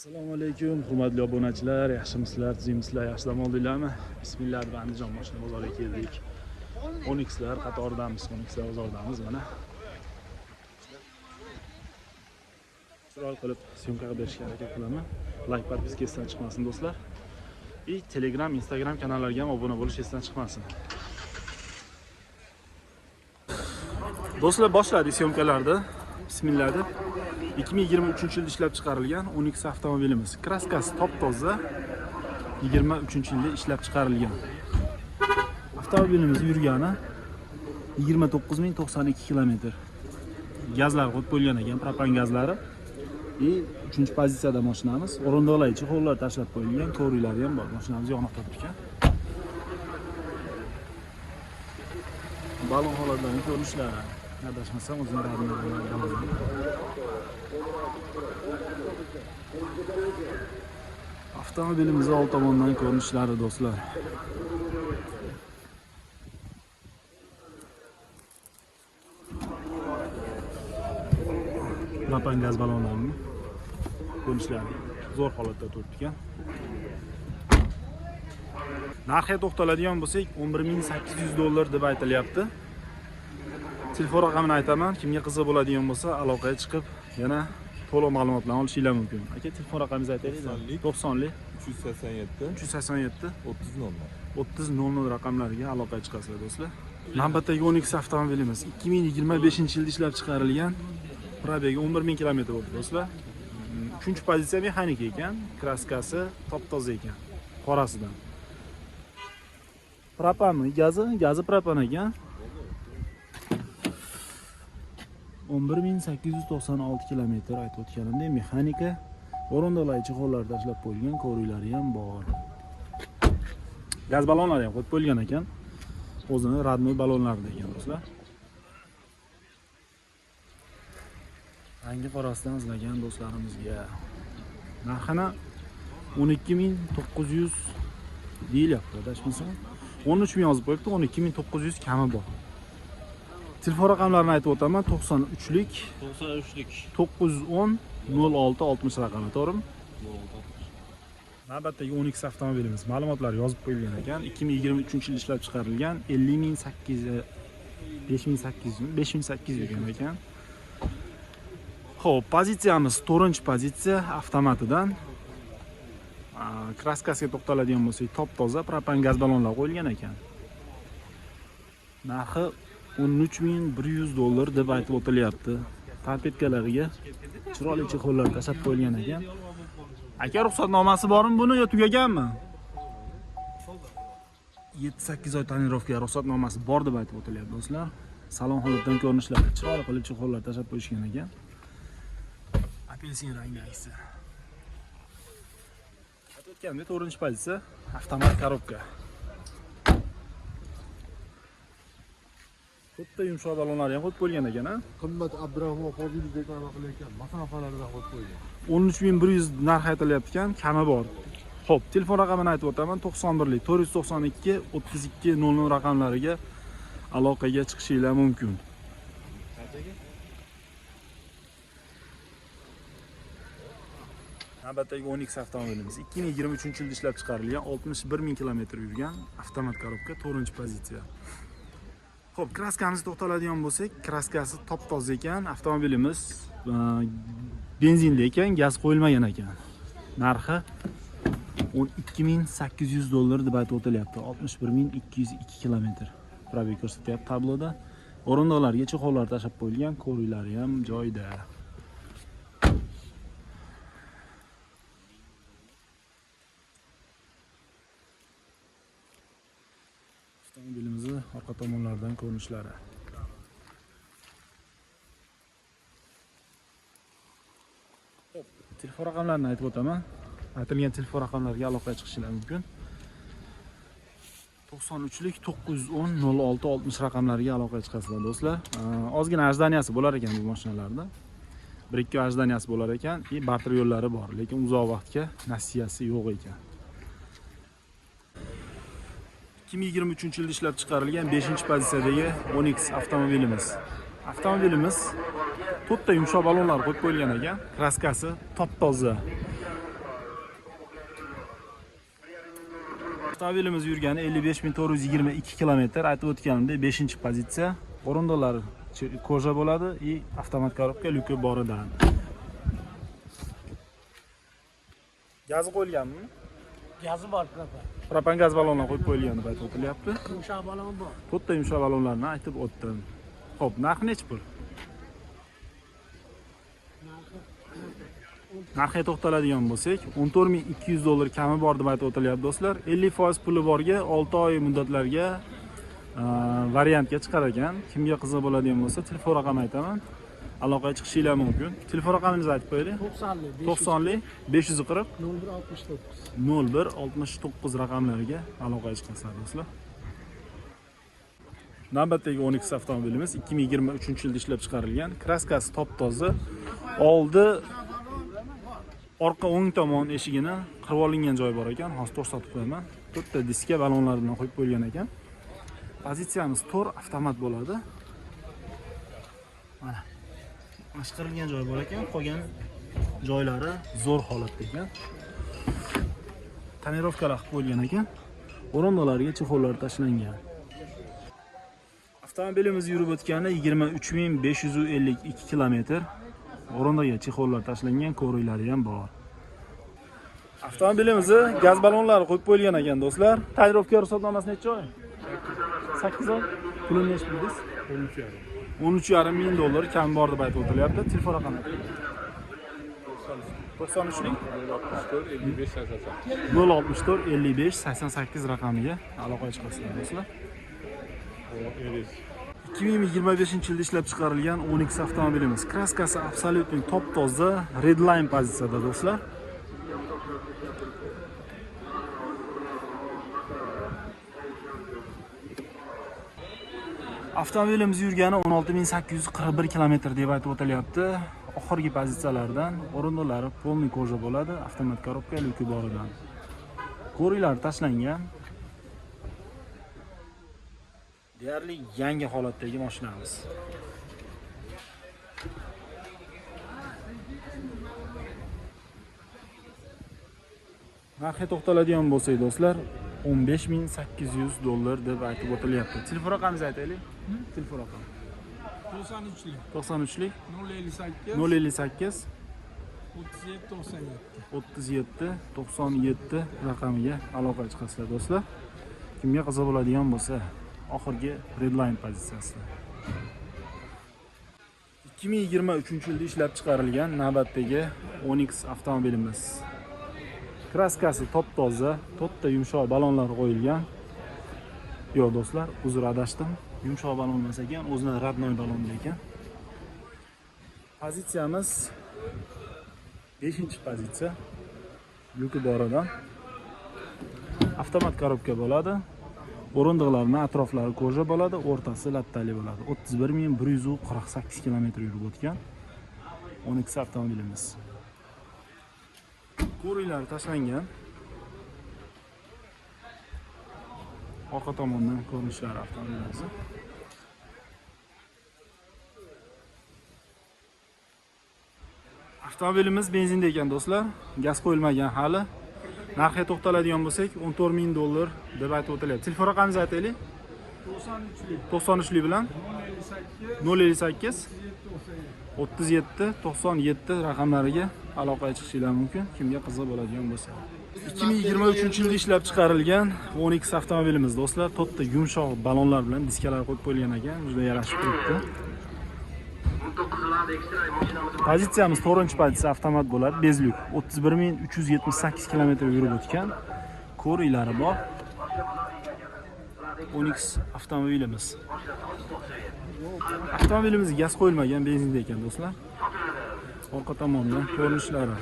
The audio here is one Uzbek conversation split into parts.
Assalomu alaykum, hurmatli obunachilar, yaxshimisizlar, tuzingmisizlar, yaxshi dam oldinglarmi? Bismillah, Andijon mashina bozoriga keldik. Onyxlar qatoridamiz, Onyxlar bozoridamiz mana. Chiroyli qilib syomka berishga harakat qilaman. Like, podpiska esdan chiqmasin do'stlar. Telegram, Instagram kanallariga ham obuna bo'lish esdan chiqmasin. Do'stlar, boshladik syomkalarni. Bismillah. 2023-yilda ishlab chiqarilgan Onyx avtomobilimiz. Kraskasi top-toza 23-yilda ishlab chiqarilgan. Avtomobilimiz yurgani 29092 km. Gazlar qo'yib qo'yilgan ekan, propan gazlari. 3-pozitsiyada mashinamiz. O'rindiqlar, chexollar tashlab qo'yilgan, ko'rilari ham bor. Mashinamiz yo'qnoqda turgan. Balon holatlarini ko'rishlari. Adashmasam o'zim radiodan avtomobilimiz old tomondan ko'rinishlari do'stlar. Propan gaz balonlarining ko'rinishlari zo'r holatda turibdi ekan. Narxiga to'xtaladigan bo'lsak, $11800 deb aytilyapti. Telefon raqamini aytaman. Kimga qiziq bo'ladigan bo'lsa, aloqaga chiqib, yana to'liq ma'lumotlarni olishingiz mumkin. Aka, telefon raqamingizni aytaylik. 90lik 387 3000 raqamlariga aloqaga chiqasizlar do'stlar. Navbatdagi Onyx avtomobilimiz 2025-yilda ishlab chiqarilgan. Probegi 11000 km bo'ldi do'stlar. 3-pozitsiya mexanik ekan, kraskasi top-toza ekan, qorasidan. Propanmi, gazi propan ekan. 11896 km aytib o'tganimda, mexanika, o'rindiqlar, chexollar tashlab qo'yilgan, ko'rilari ham bor. Gaz balonlari ham qo'yib qo'yilgan ekan. O'zini radnoy balonlarida ekan do'stlar. Rangi qorasidan izlagan do'stlarimizga narxini 12900 deyilyapti, adashmasam. 13000 yozib qo'yibdi, 12900 kami bor. Telefon raqamlarini aytib o'taman. 93lik 910 0660 raqami, to'g'rimi? Navbatdagi Onyx avtomobilimiz. Ma'lumotlar yozib qo'yilgan ekan. 2023-yilda ishlab chiqarilgan. 5800 degan ekan. Xo'p, pozitsiyamiz 4-pozitsiya avtomatidan. Kraskasiga to'xtaladigan bo'lsak, top-toza propan gaz balonlar qo'yilgan ekan. Narxi $13100 deb aytib o'tilyapti. Tarpetkalariga chiroyli chexollar tashlab qo'yilgan ekan. Aka, ruxsatnomasi bormi buni yo tugaganmi? 7-8 oy tonirovka ruxsatnomasi bor deb aytib o'tilyapti do'stlar. Salon holatdan ko'rinishlari chiroyli qilib chexollar tashlab qo'yishgan ekan. Apelsin rangli aksi. Aytib o'tganimdek, 4-pozitsiya avtomat korobka. Bitta yumshoq balonlar ham qo'yib qo'yilgan ekan, ha? Qimmat Abdurahmon Qodirovdek anaqa qilayotgan masofalardan qo'yib qo'ygan. 13100 narx aytilyapti ekan, kami bor. Xo'p, telefon raqamini aytib o'taman. 91lik 492 3200 raqamlariga aloqaga chiqishingiz mumkin. Navbatdagi Onyx avtomobilimiz 2023-yilda ishlab chiqarilgan, 61000 km yurgan avtomat korobka, 4-pozitsiya. Xo'p, kraskamizni to'xtaladigan bo'lsak, kraskasi top-toza ekan, avtomobilimiz benzinli ekan, gaz qo'yilmagan ekan. Narxi $12800 deb aytib o'tilyapti. 61202 km. Probeg ko'rsatyapti tabloda. O'rindiqlarga chexollar tashlab qo'yilgan, ko'rilari ham joyida. Avtomobilimizni orqa tomonlaridan ko'rinishlari. Xo'p, telefon raqamlarini aytib o'taman. Aytilgan telefon raqamlariga aloqaga chiqishingiz mumkin. 93lik 910 0660 raqamlariga aloqaga chiqasizlar do'stlar. Ozgina ajdaniyasi bo'lar ekan bu mashinalarda. 1-2 ajdaniyasi bo'lar ekan, barter yo'llari bor, lekin uzoq vaqtga nasiyasi yo'q ekan. 2023-yilda ishlab chiqarilgan 5-pozitsiyadagi Onyx avtomobilimiz. Avtomobilimiz to'rtta yumshoq balonlar qo'yib qo'yilgan ekan. Kraskasi top-toza. Avtomobilimiz yurgani 55.422 kilometr. Aytib o'tganimdek 5-pozitsiya. O'rindiqlari koja bo'ladi и avtomat korobka lyuki boridan. Gazi qo'yilganmi? Gazi bor, propan. Propan gaz ballonlar qo'yib qo'yilgan deb aytib o'tilyapti. Yumshoq balon bor. To'rtta yumshoq ballonlarni aytib o'tdim. Xo'p, narxi necha pul? Narxiga to'xtaladigan bo'lsak, 14.200 dollar kami bor deb aytib o'tilyapti do'stlar. 50% puli borga 6 oy muddatlarga variantga chiqar ekan. Kimga qiziq bo'ladigan bo'lsa, telefon raqamini aytaman. Aloqaga chiqishinglar mumkin. Telefon raqamingizni aytib qo'ying. 90lik 540 0169 raqamlariga aloqaga chiqasizlar do'stlar. Navbatdagi Onyx avtomobilimiz 2023-yilda ishlab chiqarilgan. Kraskasi top-toza. Oldi orqa o'ng tomon eshigini qirib olingan joyi bor ekan. Hozir ko'rsatib qo'yaman. To'rtta diska ballonlar bilan qo'yib qo'yilgan ekan. Pozitsiyamiz to'r avtomat bo'ladi. Mana. Mashqirilgan joy bor ekan, qolgan joylari zo'r holatda ekan. Tonirovkalar qilib qo'yilgan ekan. O'rindiqlarga chexollar tashlangan. Avtomobilimiz yurib o'tgani 23.552 kilometr. O'rindiqga chexollar tashlangan, ko'riklari ham bor. Avtomobilimizni gaz ballonlari qo'yib qo'yilgan ekan do'stlar. Tonirovka ruxsatnomasi necha oy? 8 oy. Pulini necha bildingiz? 13.5 ming dollar kam bor deb aytib o'tilyapti. Telefon raqami 93lik 064 55 88 raqamiga aloqaga chiqasizlar do'stlar. 2025-yilda ishlab chiqarilgan Onyx avtomobilimiz. Kraskasi absolyutning top-toza redline pozitsiyada do'stlar. Avtomobilimiz yurgani 16.841 kilometr deb aytib o'tilyapti. Oxirgi pozitsiyalardan o'rindiqlari polni koja bo'ladi, avtomat korobka lyuki boridan. Ko'riklari tashlangan. Deyarli yangi holatdagi mashinamiz. Narxiga to'xtaladigan bo'lsak do'stlar, 15.800 dollar deb aytib o'tilyapti. Telefon raqamingizni aytaylik. Telefon raqami 93lik 058 37 97 raqamiga aloqaga chiqasizlar do'stlar. Kimga qiziq bo'ladigan bo'lsa, oxirgi redline pozitsiyasi. 2023-yilda ishlab chiqarilgan navbatdagi Onyx avtomobilimiz. Kraskasi top-toza, to'rtta yumshoq ballonlar qo'yilgan. Yo'q do'stlar, uzr adashdim. Yumshoq ballon emas ekan, o'zidan radnoy ballon ekan. Pozitsiyamiz 5-pozitsiya. Lyuki boridan. Avtomat korobka bo'ladi. O'rindiqlarning atroflari koja bo'ladi, o'rtasi lattali bo'ladi. 31.148 kilometr yurib o'tgan Onyx avtomobilimiz. Ko'riklari tashlangan. Orqa tomondan ko'rinishlari avtomobilimiz. Avtomobilimiz benzinda ekan do'stlar, gaz qo'yilmagan hali. Narxiga to'xtaladigan bo'lsak, 14.000 dollar deb aytib o'tilyapti. Telefon raqamingizni aytaylik. 93lik bilan 058 37 97 raqamlariga aloqaga chiqishinglar mumkin. Kimga qiziq bo'ladigan bo'lsa. 2023-yilda ishlab chiqarilgan Onyx avtomobilimiz do'stlar, to'rtta yumshoq ballonlar bilan diskalar qo'yib qo'yilgan ekan, juda yarashib turibdi. Pozitsiyamiz 4-pozitsiya avtomat bo'ladi, bezlyuk. 31.378 kilometr yurib o'tgan. Ko'riklari bor. Onyx avtomobilimiz. Avtomobilimiz gaz qo'yilmagan, benzinda ekan do'stlar. Orqa tomondan ko'rinishlari.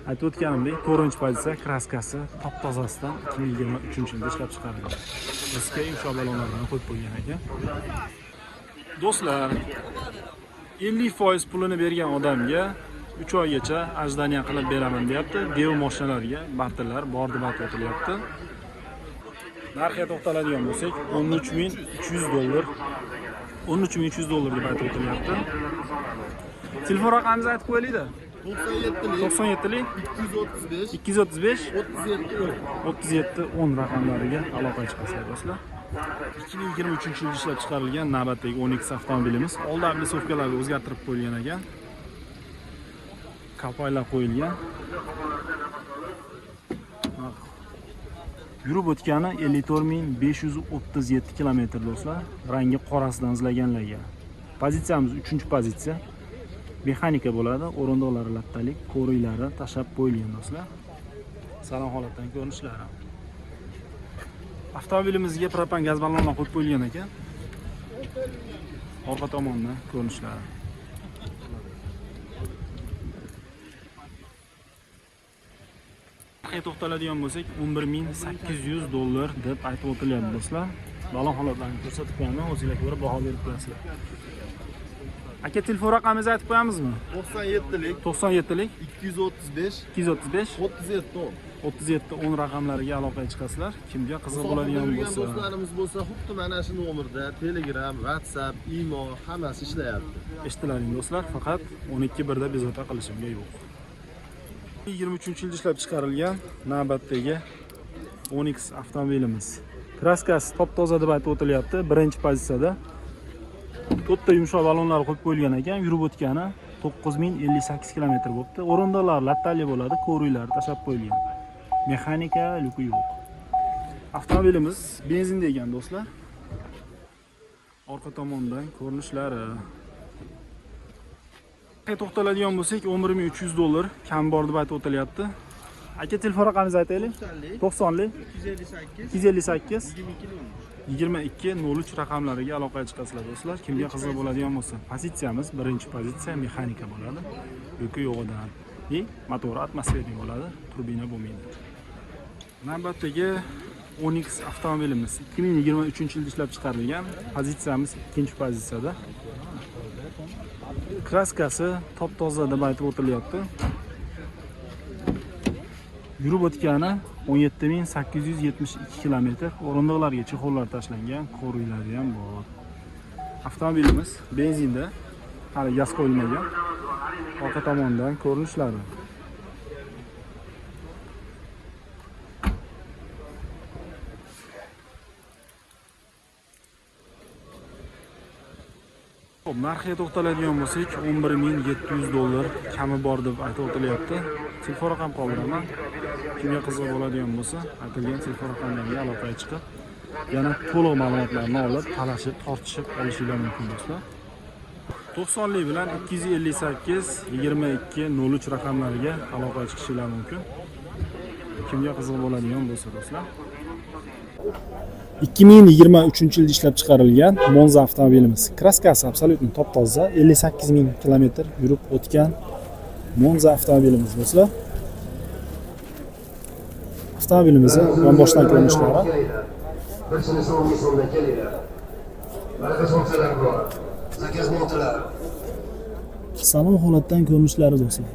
Aytib o'tganimdek, 4-pozitsiya kraskasi top-tozasidan 2023-yilda ishlab chiqarilgan. Diska yumshoq ballonlardan qo'yib qo'ygan ekan. Do'stlar, 50% pulini bergan odamga 3 oygacha ajdaniya qilib beraman deyapti. Dev mashinalarga barterlar bor deb aytib o'tilyapti. Narxiga to'xtaladigan bo'lsak, 13.300 dollar. 13.300 dollar deb aytib o'tilyapti. Telefon raqamingizni aytib qo'yaylik-da. 97'lik 97'lik 235 235 37 10. 37 10 raqamlariga aloqa chiqasizlar do'stlar. 2023-yilda ishlab chiqarilgan navbatdagi 10X avtomobilimiz old oblisovkalarga o'zgartirib qo'yilgan ekan. Kapaylar qo'yilgan. Yurib o'tgani 54537 km do'stlar. Rangi qorasidan izlaganlarga. Pozitsiyamiz 3-pozitsiya. Mexanika bo'ladi. O'rindiqlari lattalik, ko'riklari tashab qo'yilgan do'stlar. Salon holatdan ko'rinishlari. Avtomobilimizga propan gaz ballonlar qo'yib qo'yilgan ekan. Orqa tomondan ko'rinishlari. To'xtaladigan bo'lsak 11800 dollar deb aytib o'tilyapti do'stlar. Ballon holatlarini ko'rsatib qo'yaman, o'zingizlar ko'rib baho berib qo'yasizlar. Aka, telefon raqamingizni aytib qo'yamizmi? 97'lik 97lik 235 235 37 10. 37 10 raqamlariga aloqaga chiqasizlar. Kimga qiziq bo'ladigan bo'lsa, do'stlarimiz bo'lsa, xuddi mana shu nomerda Telegram, WhatsApp, imo hammasi ishlayapti. eshitilaring do'stlar, faqat 12:1 da bezovta qilishimga yo'q. 23-yilda ishlab chiqarilgan navbatdagi 10X avtomobilimiz. Kraskasi top-toza deb aytib o'tilyapti, birinchi pozitsiyada. To'rtta yumshoq ballonlar qo'yib qo'yilgan ekan, yurib o'tgani 9058 km bo'libdi. O'rindiqlar lattali bo'ladi, ko'riklar tashab qo'yilgan. Mexanika luki yo'q. Avtomobilimiz benzinda ekan do'stlar. Orqa tomondan ko'rinishlari. To'xtaladigan bo'lsak 11300 dollar kam bor deb aytib o'tilyapti. Aka, telefon raqamingizni aytaylik. 90lik 258 2203 raqamlariga aloqaga chiqasizlar do'stlar. Kimga qiziq bo'ladigan bo'lsa, pozitsiyamiz birinchi pozitsiya, mexanika bo'ladi. Yuki yo'g'idan. Motori atmosferik bo'ladi, turbina bo'lmaydi. Navbatdagi 10X avtomobilimiz 2023-yilda ishlab chiqarilgan. Pozitsiyamiz ikkinchi pozitsiyada. Kraskasi top-toza deb aytib o'tilyapti. Yurib o'tgani 17872 km. O'rindiqlarga chexollar tashlangan, ko'riklari ham bor. Avtomobilimiz benzinda, hali gaz qo'yilmagan. Orqa tomondan ko'rinishlari. Narxiga to'xtaladigan bo'lsak 11700 dollar kami bor deb aytib o'tilyapti. Telefon raqam qoldiraman. Kimga qiziq bo'ladigan bo'lsa, aytilgan telefon raqamlarga aloqaga chiqib, yana to'liq ma'lumotlarni olib, talashib, tortishib olishingiz mumkin do'stlar. 90lik bilan 258 2203 raqamlariga aloqaga chiqishingiz mumkin. Kimga qiziq bo'ladigan bo'lsa do'stlar. 2023-yilda ishlab chiqarilgan Monza avtomobilimiz. Kraskasi absolyutni top-toza, 58000 km yurib o'tgan Monza avtomobilimiz do'stlar. Avtomobilimizni yonboshdan ko'rinishlari. Birinchi songa sonda kelinglar. Baraka sonchalar bor. Zakaz montalar. Salon holatdan ko'rinishlari do'stlar.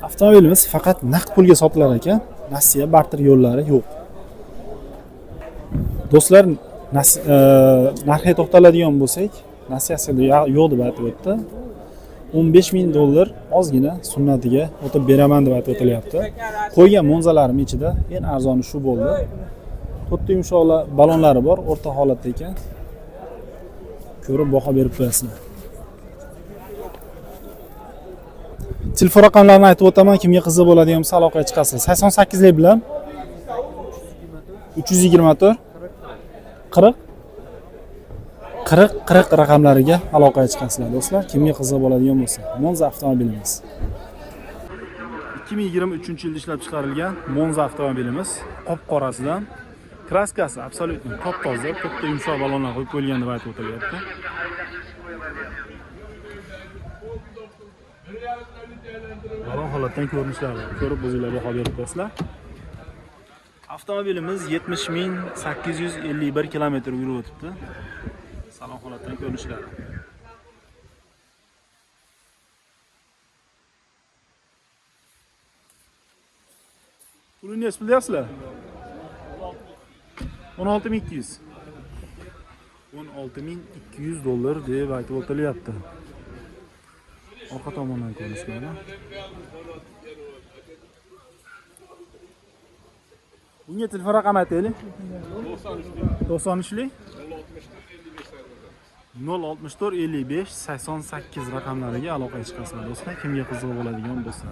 Avtomobilimiz faqat naqd pulga sotilar ekan. Nasiya barter yo'llari yo'q. Do'stlar, narxiga to'xtaladigan bo'lsak, nasiyasi yo'q deb aytib o'tdi. 15000 dollar ozgina sunnatiga o'tib beraman deb aytib o'tilyapti. Qo'ygan Monzalarim ichida eng arzoni shu bo'ldi. To'rtta yumshoqlar ballonlari bor, o'rta holatda ekan. Ko'rib baho berib qo'yasizlar. Telefon raqamlarini aytib o'taman, kimga qiziq bo'ladigan bo'lsa aloqaga chiqasiz. 88lik bilan 324 40 raqamlariga aloqaga chiqasizlar do'stlar. Kimga qiziq bo'ladigan bo'lsa, Monza avtomobilimiz. 2023-yilda ishlab chiqarilgan Monza avtomobilimiz qop-qorasidan. Kraskasi absolyutni top-toza, to'rtta yumshoq ballonlar qo'yib qo'yilgan deb aytib o'tilyapti. Ballon holatdan ko'rinishlari, ko'rib o'zingizlar baho berib qo'yasizlar. Avtomobilimiz 70851 km yurib o'tibdi. Salon holatdan ko'rinishlari. Pulini nech bilyapsizlar? 16200. 16200 dollar deb aytib o'tilyapti. Orqa tomondan ko'rinish mana. Bunga telefon raqami aytaylik. 93lik 064 55 88 raqamlariga aloqaga chiqasizlar do'stlar. Kimga qiziq bo'ladigan bo'lsa.